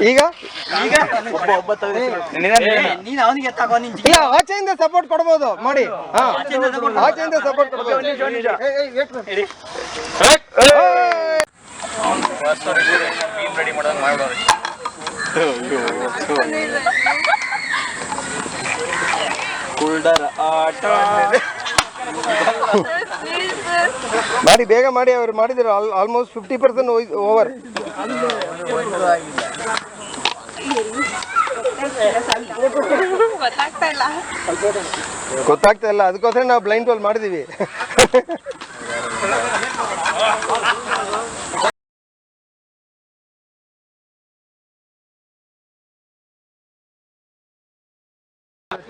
ಈಗ ಆಚೆಯಿಂದ ಸಪೋರ್ಟ್ ಕೊಡ್ಬೋದು ಮಾಡಿ. ಆಚೆಯಿಂದ ಸಪೋರ್ಟ್ ಕೊಡ್ಬೋದು. ಮಾಡಿ ಬೇಗ ಮಾಡಿ. ಅವ್ರು ಮಾಡಿದ್ರು ಆಲ್ಮೋಸ್ಟ್ 50% ಓವರ್. ಗೊತ್ತಾಗ್ತಾ ಇಲ್ಲ, ಅದಕ್ಕೋಸ್ಕರ ನಾವು ಬ್ಲೈಂಡ್ ಫಾಲ್ ಮಾಡಿದೀವಿ.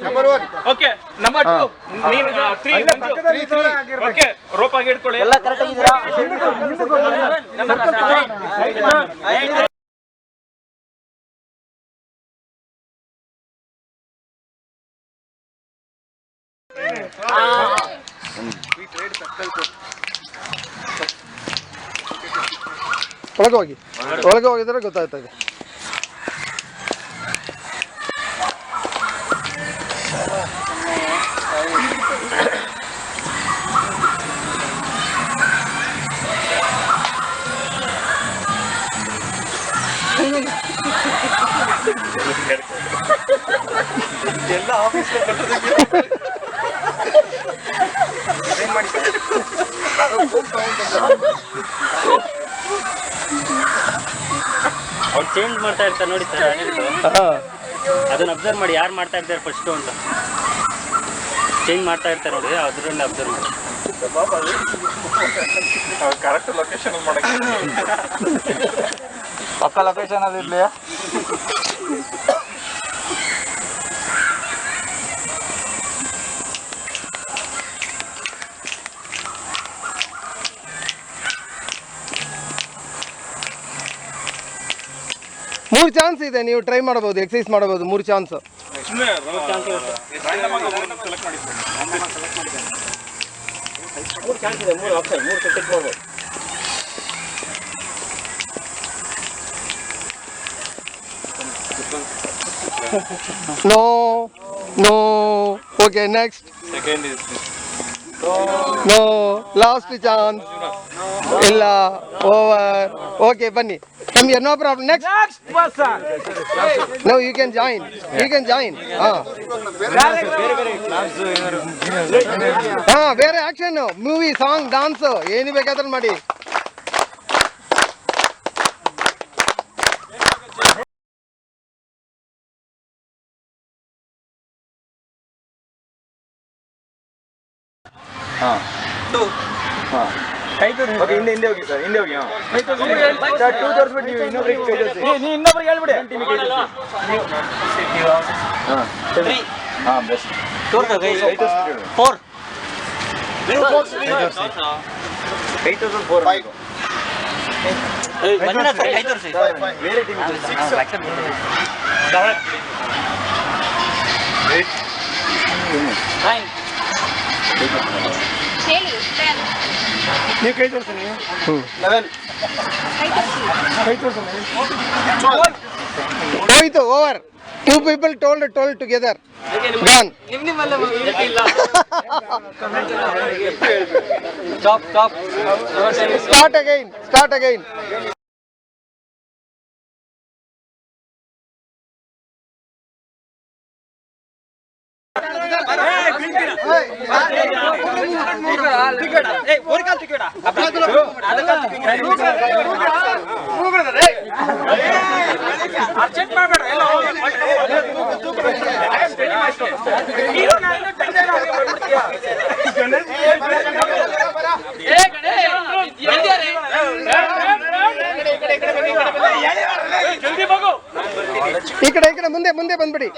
ನಂಬರ್ 1 ಓಕೆ, ನಂಬರ್ 2 ನೀನು 3 ಓಕೆ, ರೋಪ್ ಆಗಿ ಇಟ್ಕೊಳ್ಳಿ. ಎಲ್ಲ ಕರೆಕ್ಟ್ ಆಗಿದ್ದೀರಾ? ಒಳಗೆ ಹೋಗಿದ್ರೆ ಗೊತ್ತಾಗ್ತದೆ. ಎಲ್ಲ ಆಫೀಸ್ ಅವ್ರು ಚೇಂಜ್ ಮಾಡ್ತಾ ಇರ್ತಾರೆ ನೋಡಿ ಸರ್. ಅದನ್ನ ಅಬ್ಸರ್ವ್ ಮಾಡಿ, ಯಾರು ಮಾಡ್ತಾ ಇರ್ತಾರೆ ಫಸ್ಟು ಅಂತ. ಚೇಂಜ್ ಮಾಡ್ತಾ ಇರ್ತಾರೆ ನೋಡಿ, ಅದರಲ್ಲಿ ಅಬ್ಸರ್ವ್ ಮಾಡಿ. ಕರೆಕ್ಟ್ ಲೊಕೇಶನ್ ಮಾಡಕ್ಕೆ ಪಕ್ಕ ಲೊಕೇಶನ್ ಅಲ್ಲಿ ಇರ್ಲಿ. ಮೂರು ಚಾನ್ಸ್ ಇದೆ, ನೀವು ಟ್ರೈ ಮಾಡಬಹುದು, ಎಕ್ಸಸೈಸ್ ಮಾಡಬಹುದು. 3 chance. No. Okay, next. Second is No. Last chance. ಇಲ್ಲ, ಓವರ್. Okay, ಬನ್ನಿ. Come here, no problem. Next person. No, you can join. ಬೇರೆ ಆಕ್ಷನ್, ಮೂವಿ, ಸಾಂಗ್, ಡಾನ್ಸ್ ಏನು ಬೇಕಾದ್ರೂ ಮಾಡಿ. ಓಕೆ, ಹಿಂದೆ ಹೋಗಿ ಸರ್, ಹಿಂದೆ ಹೋಗಿ. ಸರ್ 2 ತೋರಿಸ್ಬಿಟ್ಟು ನೀವು ಇನ್ನೊಬ್ರಿಗೆ ಕೈ ತೋರಿಸಿ. ನೀವು ಇನ್ನೊಬ್ರಿಗೆ ಹೇಳ್ಬಿಡಿ. ಬೆಸ್ಟ್ ತೋರ್ಸ ಕೈ ತೋರಿಸ್ಬಿಡಿ. 4 ಕೈ ತೋರಿಸಿ. 4 ಮಂಜುನಾಥ್ ಸರ್ ಕೈ ತೋರಿಸಿ. ಬೇರೆ ಟೀಮ್ 6 8 9 ಹೇಳಿ. 10 ನೀವು ಕೈ ತೋರಿಸಿ. ನೀವು 11 ಕೈ ತೋರಿಸಿ. ಹೋಯ್ತು, over. 2 people told together. Gone. Stop. Start again. Urgent ಮಾಡಬೇಡ. ಈ ಕಡೆ ಮುಂದೆ ಬಂದ್ಬಿಡಿ.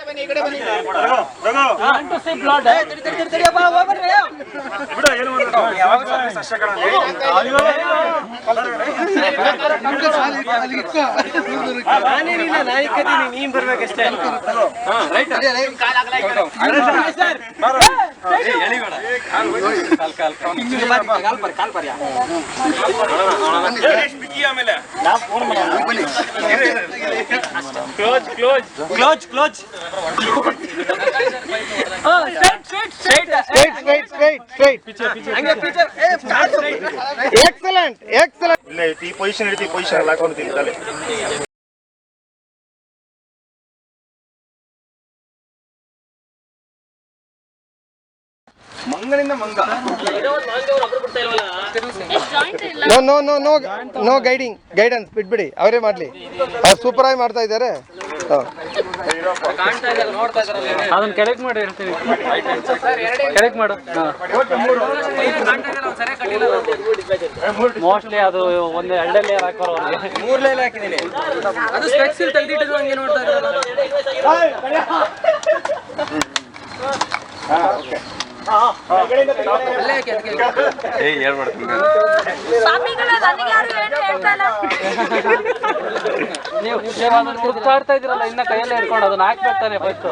ಬಿಡ, ಏನು ನೀನ್ ಬರ್ಬೇಕಷ್ಟೇ. Excellent excellent. ಈ ಪೊಸಿಷನ್ ಹಿಡಿದು ಈ ಪೊಸಿಷನ್ ಎಲ್ಲ ಹಾಕೊಂಡು ತಲೆ ಮಂಗನಿಂದ ಮಂಗ. No no no no no guidance ಬಿಟ್ಬಿಡಿ, ಅವರೇ ಮಾಡ್ಲಿ. ಸೂಪರ್ ಆಗಿ ಮಾಡ್ತಾ ಇದ್ದಾರೆ. ಅದನ್ನ ಕೆಳಗೆ ಮಾಡಿ ಹೇಳ್ತೀವಿ, ಕೆಳಗೆ ಮಾಡು. ಮೋಸ್ಟ್ಲಿ ಅದು ಒಂದು 2 ಲೇಯರ್ ಹಾಕೋರು, 3 ಲೇಯರ್ ಹಾಕಿದ್ದೀನಿ. ಅದು ಸ್ಪೆಕ್ಸಿಲ್ ತೆಗೆದಿಟ್ಟು ಹಂಗೆ ನೋಡ್ತಾ ಇದ್ದಾರೆ. ನೀವು ಹುಡ್ಕಾಡ್ತಾ ಇದ್ದೀರಲ್ಲ, ಇನ್ನ ಕೈಯಲ್ಲೇ ಹಿಡ್ಕೊಂಡು ಅದನ್ನ ಹಾಕ್ಬೇಕಾನೆ ಫಸ್ಟ್.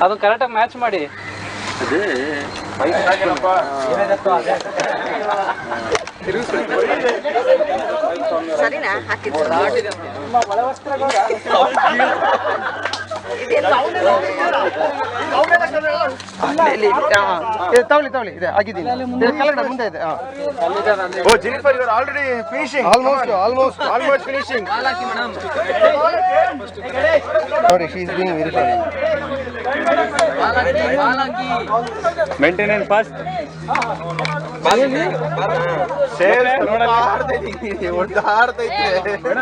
ಅದನ್ನ ಕರೆಕ್ಟಾಗಿ ಮ್ಯಾಚ್ ಮಾಡಿ. ಸರಿನಾ ಹಾಕಿದ್ದು ತಗೊಳ್ಳಿ ಇದೆ ಆಗಿದ್ದೀನಿ. ಕೆಳಗಡೆ ಮುಂದೆ ಇದೆ. Oh Jennifer you are already finishing. Almost finishing. ನೋಡಿ, she is being very fast. Maintenance fast.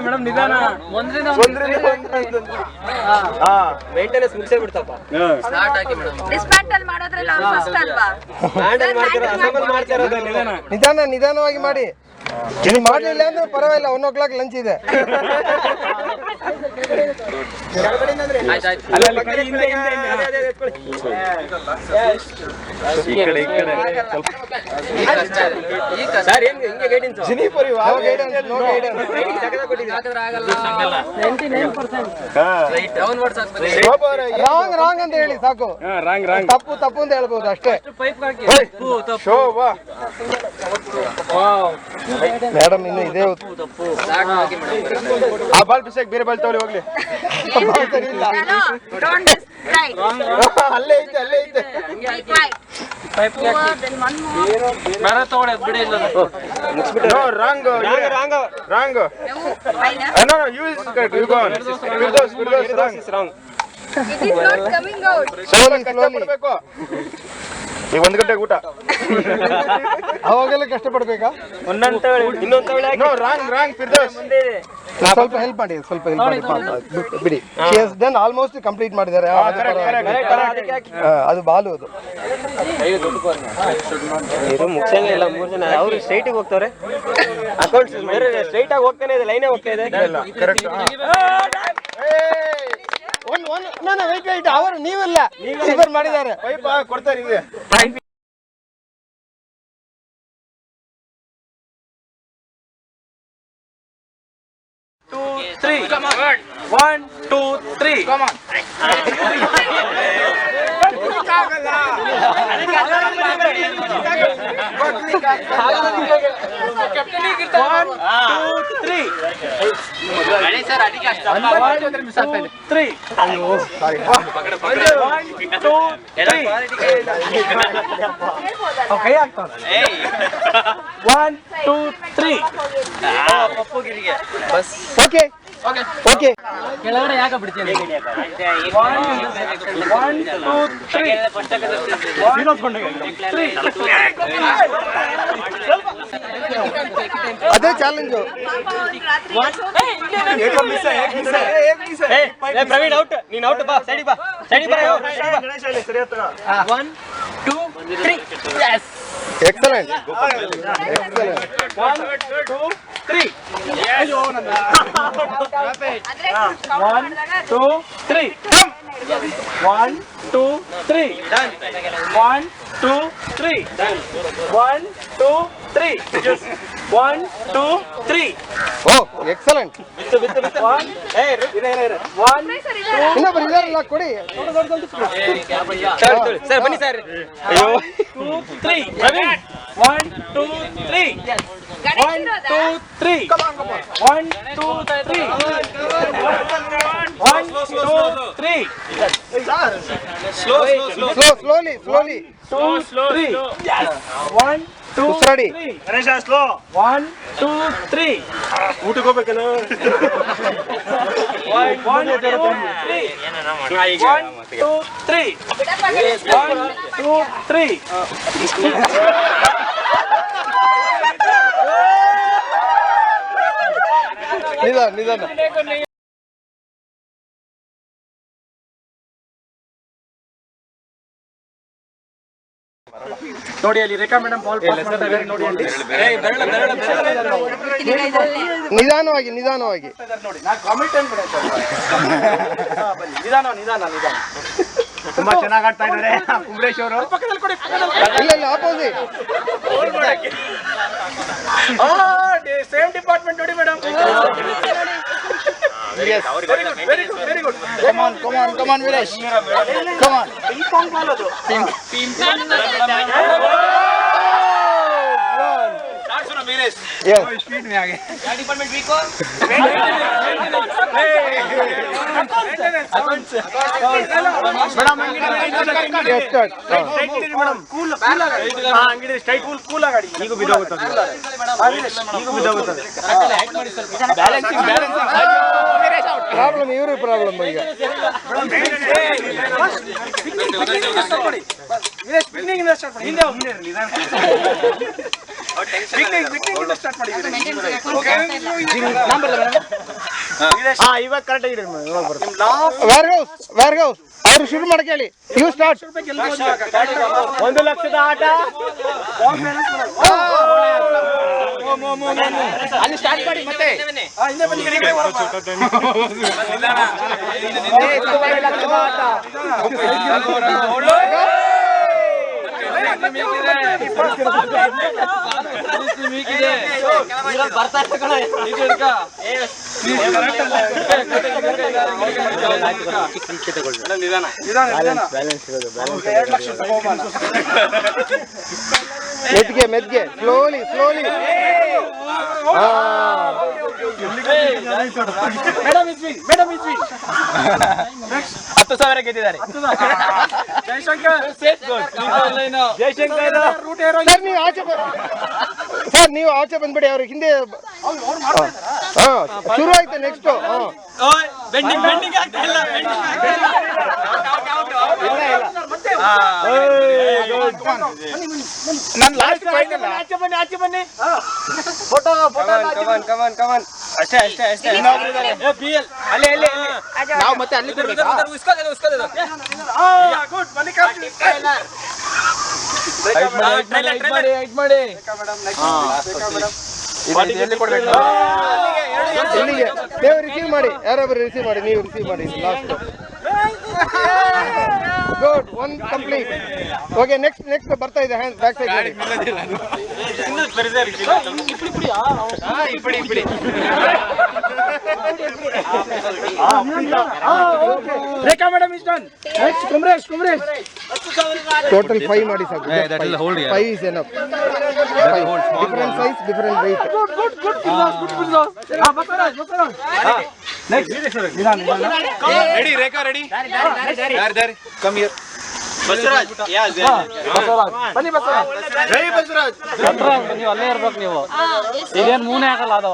Madam ನಿಧಾನ. ಮೇಂಟೆನೆನ್ಸ್ ಮುಗಿಸೇ ಬಿಡ್ತಪ್ಪ. ಡಿಸ್ಮ್ಯಾಂಟಲ್ ಮಾಡೋದ್ರಲ್ಲಿ ಅವ್ರು ಫಸ್ಟ್ ಅಲ್ವಾ? ನಿಧಾನವಾಗಿ ಮಾಡಿ. ನೀವು ಮಾಡಲಿಲ್ಲ ಅಂದ್ರೆ ಪರವಾಗಿಲ್ಲ, 1 o'clock ಲಂಚ್ ಇದೆ. ರಾಂಗ್ ಅಂತ ಹೇಳಿ ಸಾಕು. ತಪ್ಪು ಅಂತ ಹೇಳ್ಬೋದು ಅಷ್ಟೇ. ಮೇಡಮ್ ಇನ್ನು ಇದೆ ಆ ಬಾಲ್ ಬಿಸಾಕ್ ಬೇರೆ ಬಾಲ್ ತಗೊಳ್ಳಿ ಹೋಗ್ಲಿ. ಅಲ್ಲೇ ಐತೆ. ಬೇರೆ ತಗೊಳ್ಳಿ, ಅದು ಬಿಡಿ. ಇಲ್ಲ No, wrong. No, you is correct. You go on. Firdaus, wrong. It is not coming out. Slowly. ಈಗ 1 ಗಂಟೆಗೆ ಊಟ. ಅವಾಗೆಲ್ಲ ಕಷ್ಟಪಡ್ಬೇಕಾ? No, wrong, Firdaus. ಸ್ವಲ್ಪ ಹೆಲ್ಪ್ ಮಾಡಿ ಬಿಡಿ. She has done almost complete ಮಾಡಿದ್ದಾರೆ. ಅದು ಬಾಲು ಅದು. ಮುಗಿಸಂಗೆ ಇಲ್ಲ. 3 ಜನ ಅವರು ಸ್ಟ್ರೈಟ್ ಆಗಿ ಹೋಗ್ತಾರೆ. ಅಕೌಂಟ್ಸ್ ಸ್ಟ್ರೈಟ್ ಆಗಿ ಹೋಗ್ತಾನೆ ಇದೆ, ಲೈನೇ ಹೋಗ್ತಾ ಇದೆ. ಕರೆಕ್ಟ್. ವೇಟ್ ಅವರು ನೀವಿಲ್ಲ, ಇಬ್ಬರು ಮಾಡಿದ್ದಾರೆ. ಪೈಪ್ ಕೊಡ್ತಾರೆ ಹಿಂಗೆ. 2, 3. Come on. 1, 2, 3. Come on. 1, 2, 3. Okay ಕೆಳಗಡೆ ಯಾಕೆ ಬಿಡ್ತೀನಿ? 1, 2, 3. ಅದೇ ಚಾಲೆಂಜು. ಪ್ರವೀಣ್ ಔಟ್. ನೀನ್ ಔಟ್. ಬಾ ಸೈಡಿ ಬಾ. 1, 2, 3. Yes. ಎಕ್ಸಲೆಂಟ್. 1, 2, 3. 1, 2, 3. 1, 2, 3. Done. 1, 2, 3. 1, 2, 3. Just 1, 2, 3. ಓ ಎಕ್ಸಲೆಂಟ್. 1. Hey, ಇರು. 1, 2. ಇನ್ನೊಬ್ರು ಇದಾರಲ್ಲ ಕೊಡಿ. ಸರ್ ಬನ್ನಿ ಸರ್. 2, 3. 1, 2, 3. 1, 2, 3. 1, 2, 3. 1, 2, 3. ಸ್ಲೋಲಿ 2, 3. 1, 2, ಉಸಿರಾಡಿ. 3. ಗಣೇಶ ಸ್ಲೋ. 1, 2, 3. ಊಟಕ್ಕೆ ಹೋಗ್ಬೇಕಲ್ಲ. 1, 2, 3. 1, 2, 3. 1, 2, 3. ನಿಧಾನ. ನೋಡಿ ಅಲ್ಲಿ ರೇಖಾ ಮೇಡಮ್ ಬಾಲ್ ಪಾಸ್ ಮಾಡ್ತಾರೆ ನೋಡಿ ಅಲ್ಲಿ. ನಿಧಾನವಾಗಿ ನೋಡಿ ನಾ ಕಾಮೆಂಟ್ ಏನು ನಿಧಾನ ತುಂಬಾ ಚೆನ್ನಾಗಿ ಆಡ್ತಾ ಇದ್ದಾರೆ ಕುಮ್ರೇಶ್ ಅವರು. ಪಕ್ಕದಲ್ಲಿ ಕೊಡಿ ಇಲ್ಲ ಆಪೋಸಿಟ್. ಸೇಮ್ ಡಿಪಾರ್ಟ್ಮೆಂಟ್ ನೋಡಿ madam. Very good. Come on, Viresh. Come on. Ping Pong ball ಅದು. Yes. Speed में आगे. Yes, start. ಕೂಲ್ ಆಗಾಡಿ ಈಗ ಬಿದ್ದೋಗುತ್ತದೆ. ಪ್ರಾಬ್ಲಮ್ ಇವ್ರಿಗೆ ಪ್ರಾಬ್ಲಮ್ ಈಗ. ಇವಾಗ ಕರೆಕ್ಟ್ ಆಗಿದೆ. ವೇರ್ ಹೌಸ್ ಅವ್ರು ಶುರು ಮಾಡಕ್ಕೆ ಹೇಳಿ. You start. 1 ಲಕ್ಷದ ಆಟ ಅಲ್ಲಿ ಸ್ಟಾರ್ಟ್ ಮಾಡಿ ಮತ್ತೆ ಹಿಂದೆ ಬನ್ನಿ. Medge slowly. Madam is win. 10,000 ಗೆದ್ದಿದ್ದಾರೆ. Jaishankar root aero. ಸರ್ ನೀವು ಆಚೆ ಬಂದ್ಬಿಡಿ. ಅವ್ರ ಹಿಂದೆ ಶುರು ಆಯ್ತು. ನೆಕ್ಸ್ಟ್ ಬೆಂಡಿಂಗ್ ಆಗ್ತಾ ಇಲ್ಲ. ನನ್ನ ಲಾಸ್ಟ್ ಫೈನಲ್. ಆಚೆ ಬನ್ನಿ. ಕಮಾನ್. ಅಷ್ಟೇ. ಅಲ್ಲಿ ನಾವು ಮತ್ತೆ ಅಲ್ಲಿ ಕೊಡ್ಬೇಕಾ? ಗುಡ್ ಮಲ್ಲಿಕಾರ್ಜುನ್. ಎಲ್ಲಿ ಕೊಡ್ಬೇಕು? ಇಲ್ಲಿಗೆ ನೀವು ರಿಸೀವ್ ಮಾಡಿ. ಯಾರೊಬ್ಬರು ರಿಸೀವ್ ಮಾಡಿ. ನೀವು ರಿಸೀವ್ ಮಾಡಿ last. Good. 1 complete. Okay next ಬರ್ತಾ ಇದೆ. ಹ್ಯಾಂಡ್ ಬ್ಯಾಕ್ ಸೈಡ್ ಮಾಡಿ. Rekha madam is done. Next Kumresh. Total 5 ಮಾಡಿ ಸಾಕು. 5 is enough. 5 different size, different weight. Basavaraj. Next ready Rekha ready. ದಾರಿ ಕಮ್ ಹಿಯರ್. ಬಸವರಾಜ್. ಬನ್ನಿ ಬಸವರಾಜ್. ಜೈ ಬಸವರಾಜ್. ನೀವು ಅಲ್ಲೇ ಇರ್ಬೇಕು. ನೀವು ಇದೇನು ಮೂನೇ ಆಗಲ್ಲ ಅದು.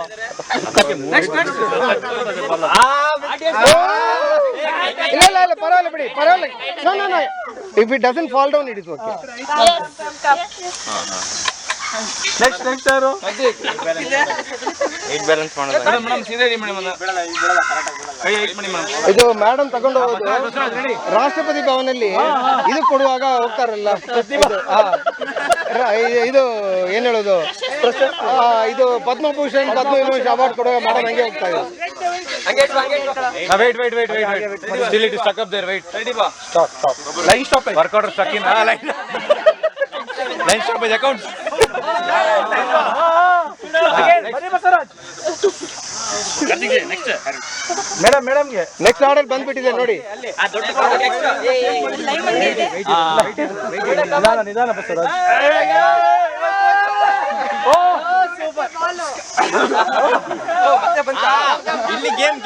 ಇಲ್ಲ ಪರವಾಗಿಲ್ಲ ಬಿಡಿ. No. If it doesn't fall down, it is okay. Next ಯಾರು? ಬ್ಯಾಲೆನ್ಸ್ ಮಾಡೋದು ಮೇಡಮ್ ಸೀದಾ ಇಡಿ ಮೇಡಮ್. ಕೈ ಹೈಟ್ ಮಾಡಿ ಮೇಡಮ್. ಇದು ಮೇಡಮ್ ತಗೊಂಡು ಹೋಗೋದು ರಾಷ್ಟ್ರಪತಿ ಭವನಲ್ಲಿ. ಇದು ಕೊಡುವಾಗ ಹೋಗ್ತಾರಲ್ಲ ಇದು ಏನ್ ಹೇಳೋದು, ಇದು ಪದ್ಮಭೂಷಣ್ ಪದ್ಮವಿಭೂಷಣ್ ಅವಾರ್ಡ್ ಕೊಡುವಾಗ ಮೇಡಮ್ ಹಂಗೆ ಹೋಗ್ತಾ ಇದೆ. Wait. Still it is stuck up there. Wait. Ready ba? Stop. Line stop. Work order stuck in. Line. Line stoppage accounts. ಬನ್ನಿ ಬಸವರಾಜ್. ಮೇಡಮ್ಗೆ ನೆಕ್ಸ್ಟ್ ಆರ್ಡರ್ ಬಂದ್ಬಿಟ್ಟಿದೆ ನೋಡಿ. ನಿಧಾನ ಬಸವರಾಜ್.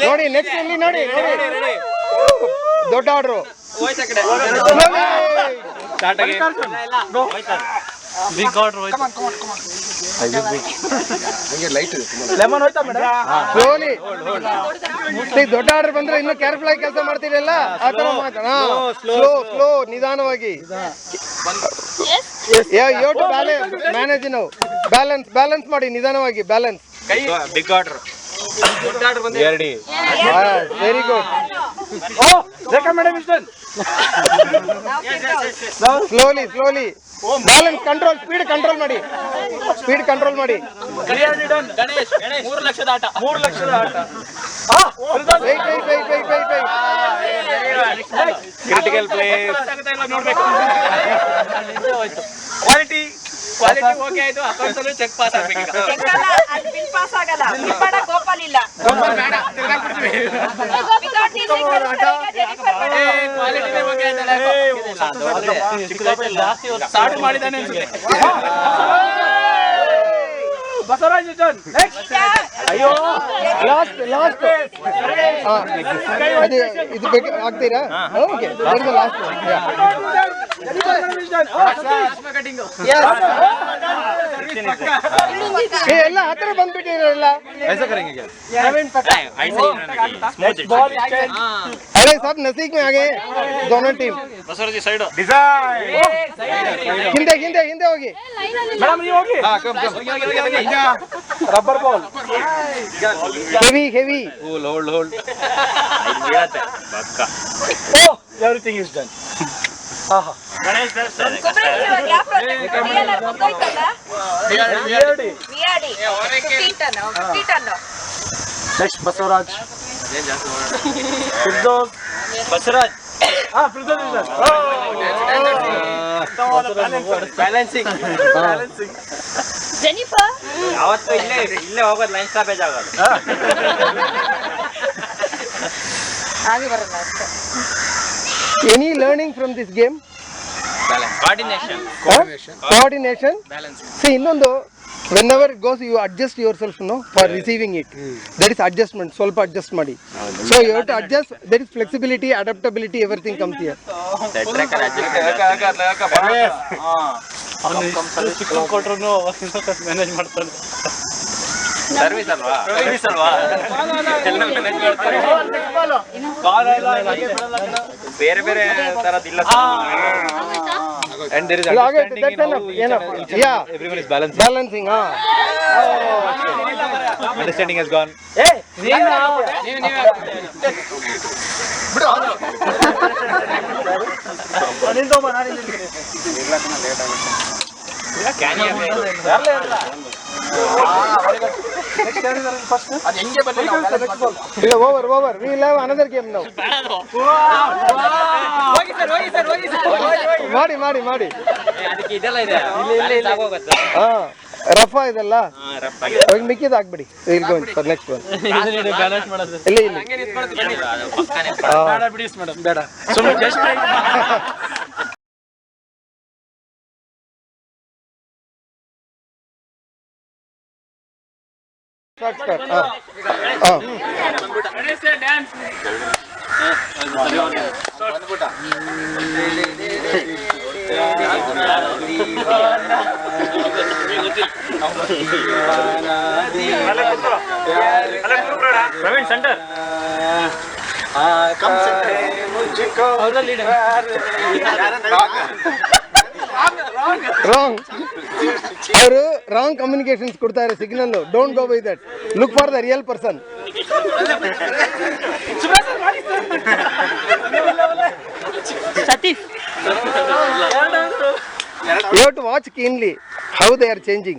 ನೋಡಿ ನೆಕ್ಸ್ಟ್ ಇಲ್ಲಿ ನೋಡಿ ದೊಡ್ಡ ಆರ್ಡ್ರು. ಲೆಮನ್ ಹೋಯ್ತಾ ಮೇಡಮ್? ಸ್ಲೋಲಿ ದೊಡ್ಡ ಆರ್ಡರ್ ಬಂದ್ರೆ ಇನ್ನು ಕೇರ್ಫುಲ್ ಆಗಿ ಕೆಲಸ ಮಾಡ್ತೀರಲ್ಲ ಆ ತರ ಸ್ಲೋ ನಿಧಾನವಾಗಿ. ಯು ಟು ಮ್ಯಾನೇಜ್ ನಾವು ಬ್ಯಾಲೆನ್ಸ್ ಮಾಡಿ ನಿಧಾನವಾಗಿ balance. Big order. Very good. Rekha madam is done. Slowly balance control speed control ಮಾಡಿ. ಗಣೇಶ್ 3 ಲಕ್ಷದ ಆಟ. Critical place. ಕ್ವಾಲಿಟಿ ಓಕೆ ಆಯ್ತು. ಅಕೌಂಟ್ಸ್ ಅಲ್ಲಿ ಚೆಕ್ ಪಾಸ್ ಆಗ್ಬೇಕು. ಅಲ್ಲಿ ಬಿಲ್ ಪಾಸ್ ಆಗಲ್ಲ. ಬಿಲ್ ಮಾಡಕ್ ಗೋಪಾಲ್ ಇಲ್ಲ. ಕ್ವಾಲಿಟಿನೇ ಓಕೆ ಆಯ್ತಲ್ಲ. ಸ್ಟಾರ್ಟ್ ಮಾಡಿದಾನೆ ಅನ್ಸುತ್ತೆ. ಬಸವರಾಜ್ ಡನ್. ನೆಕ್ಸ್ಟ್. ಅಯ್ಯೋ ಲಾಸ್ಟ್ ಇದು ಆಗ್ತೀರಾ? ಓಕೆ ಲಾಸ್ಟ್ ಎಲ್ಲ ಹತ್ರ ಬಂದ್ಬಿಟ್ಟಿರಲ್ಲ. अरे सब नजदीक में आ गए दोनों टीम. ಹಿಂದೆ ಹೋಗಿ ಮೇಡಮ್ ನೀವು ಹೋಗಿ. Rubber ball. Heavy Hold. Everything is done. Next Basavaraj. Basavaraj. Balancing. Jennifer ಅವತ್ತು ಇಲ್ಲೇ ಹೋಗೋದು ಲೈನ್ ಸ್ಟಾಪೇಜ್ ಆಗೋದು. ಹಾಗೆ ಬರಲ್ಲ ಅಷ್ಟೇ. Any learning from this game? Coordination. ಇನ್ನೊಂದು whenever it goes you adjust yourself for receiving it. That is adjustment. ಸ್ವಲ್ಪ adjust ಮಾಡಿ. So you have to adjust. There is flexibility, adaptability, everything comes here. ಕೊಟ್ರು manage ಮಾಡ್ತಾನೆ. Service ಅಲ್ವಾ ಬೇರೆ ತರದಿಲ್ಲ. And there is everyone is balancing. Understanding has gone. Over. We will have another game now. ಮಾಡಿ. ರಫ ಇದೆಲ್ಲ ಮಿಕ್ಕಿದ ಆಗ್ಬಿಡಿ. Will go for next one. ಇಲ್ಲಿ ಬೇಡ ಸುಮ್ಮನೆ ಜಸ್ಟ್ ಪ್ರವೀಣ್ ಸೆಂಟರ್ ರಾಂಗ್. ಅವರು ರಾಂಗ್ ಕಮ್ಯುನಿಕೇಶನ್ಸ್ ಕೊಡ್ತಾರೆ signal. Don't go by that. Look for the real person. You have to watch keenly how they are changing.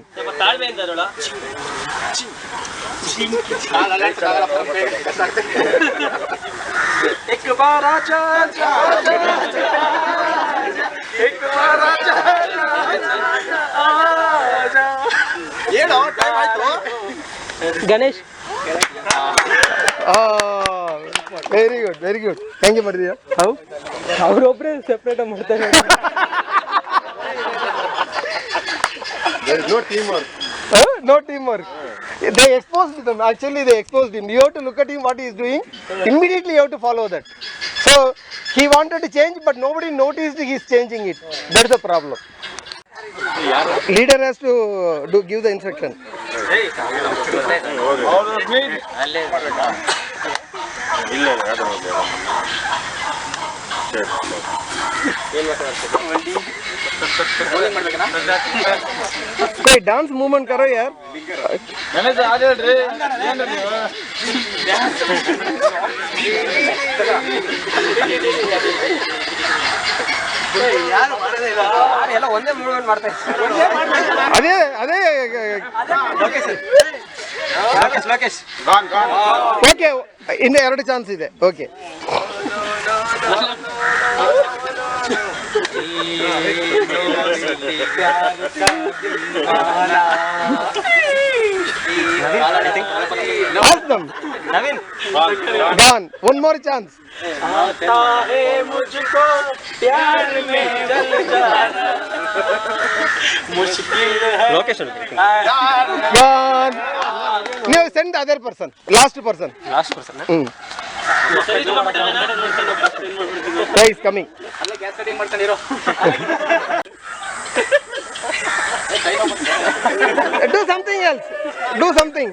Ganesh. Very good very good. ಹೆಂಗೆ ಮಾಡಿದೀಯಾ? How ಅವ್ರೊಬ್ರೆ separate ಮಾಡ್ತಾರೆ. No teamwork. No teamwork. They exposed them. Actually, they exposed him. You have to look at him what he is doing. Immediately, you have to follow that. So he wanted to change, but nobody noticed he is changing it. That's the problem. Leader has to give the instruction. Hey, dance movement करो यार. ಎಲ್ಲ ಒಂದೇ movement ಮಾಡ್ತಾರೆ. ಅದೇ ಅದೇ Lokesh okay, ಇನ್ನು 2 chance ಇದೆ. Okay, ask them. Naveen. Gone. One more chance. आता है मुझको प्यार में जल जाना मुश्किल है. ಲೋಕೇಶ್ Gone. ನೀವು send the other person. Last person. Last person. Guy is coming. ಅಲ್ಲೇ ಗ್ಯಾಸ್ ಕಟಿಂಗ್ ಮಾಡ್ಕೊಂಡಿರೋ. Do something else. Do something.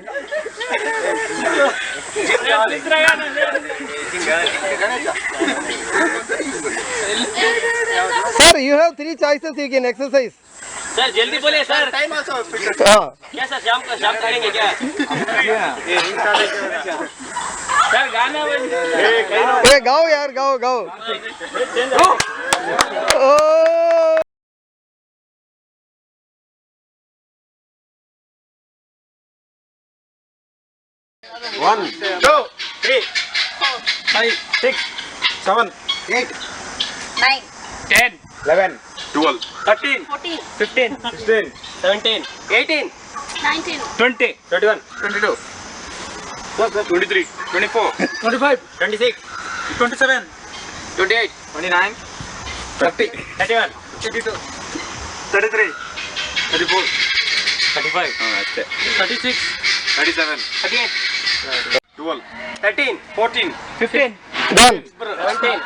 Sir, you have 3 choices. You can exercise. Sir जल्दी बोलिए सर. हाँ. क्या सर शाम करेंगे क्या? सर गाना Hey, गाओ यार, गाओ गाओ. Oh. 1, 2, 3, 5, 6, 7, 8, 9, 10, 11, 12, 13, 14, 15, 16, 17, 18, 19, 20, 21, 22, 23, 24, 25, 26, 27, 28, 29, 30, 31, 32, 33, 34, 35, ಅಷ್ಟೇ 36, 37, 38, 12, 13, 14, 15, Done. 17,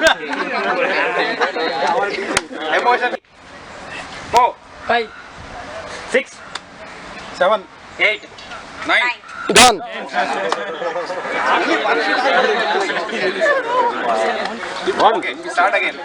emotion 4, 5, 6, 7, 8, 9, 9. Done. okay, start again.